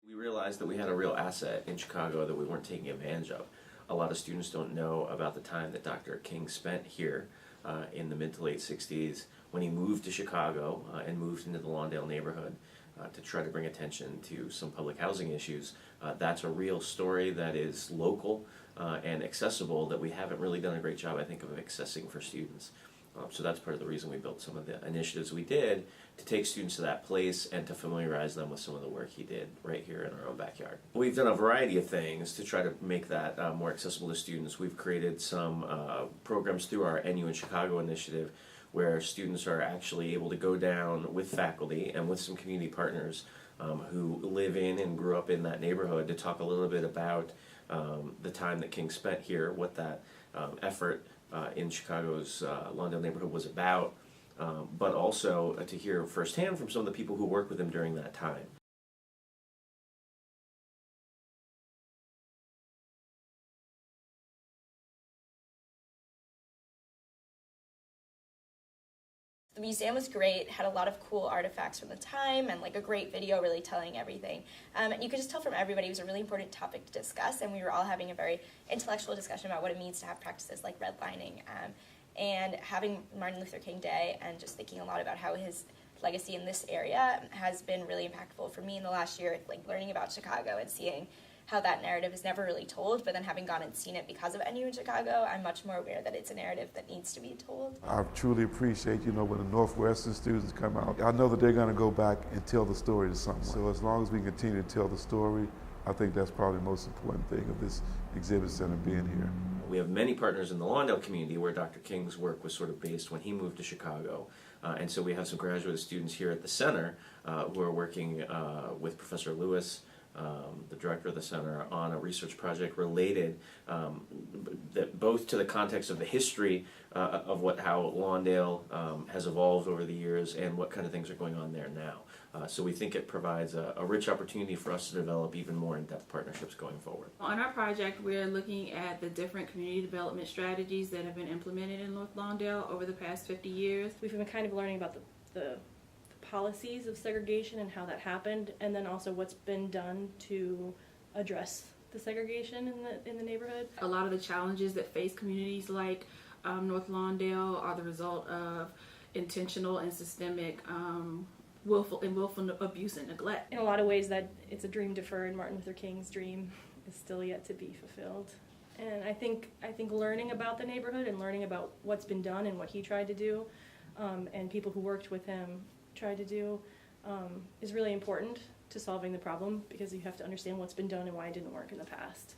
We realized that we had a real asset in Chicago that we weren't taking advantage of. A lot of students don't know about the time that Dr. King spent here in the mid to late 60s when he moved to Chicago and moved into the Lawndale neighborhood to try to bring attention to some public housing issues. That's a real story that is local and accessible that we haven't really done a great job, I think, of accessing for students. So that's part of the reason we built some of the initiatives we did to take students to that place and to familiarize them with some of the work he did right here in our own backyard. We've done a variety of things to try to make that more accessible to students. We've created some programs through our NU in Chicago initiative where students are actually able to go down with faculty and with some community partners who live in and grew up in that neighborhood to talk a little bit about the time that King spent here, what that effort in Chicago's Lawndale neighborhood was about, but also to hear firsthand from some of the people who worked with him during that time. The museum was great, had a lot of cool artifacts from the time and like a great video really telling everything. And you could just tell from everybody it was a really important topic to discuss, and we were all having a very intellectual discussion about what it means to have practices like redlining. And having Martin Luther King Day and just thinking a lot about how his legacy in this area has been really impactful for me in the last year, like learning about Chicago and seeing how that narrative is never really told, but then having gone and seen it because of NU in Chicago, I'm much more aware that it's a narrative that needs to be told. I truly appreciate, when the Northwestern students come out, I know that they're going to go back and tell the story to someone. So as long as we continue to tell the story, I think that's probably the most important thing of this exhibit center being here. We have many partners in the Lawndale community where Dr. King's work was sort of based when he moved to Chicago. And so we have some graduate students here at the center who are working with Professor Lewis, the director of the center, on a research project related both to the context of the history of how Lawndale has evolved over the years and what kind of things are going on there now. So we think it provides a rich opportunity for us to develop even more in-depth partnerships going forward. On our project, we're looking at the different community development strategies that have been implemented in North Lawndale over the past 50 years. We've been kind of learning about the policies of segregation and how that happened, and then also what's been done to address the segregation in the neighborhood. A lot of the challenges that face communities like North Lawndale are the result of intentional and systemic willful abuse and neglect. In a lot of ways, that it's a dream deferred. Martin Luther King's dream is still yet to be fulfilled. And I think learning about the neighborhood and learning about what's been done and what he tried to do, and people who worked with him tried to do, is really important to solving the problem, because you have to understand what's been done and why it didn't work in the past.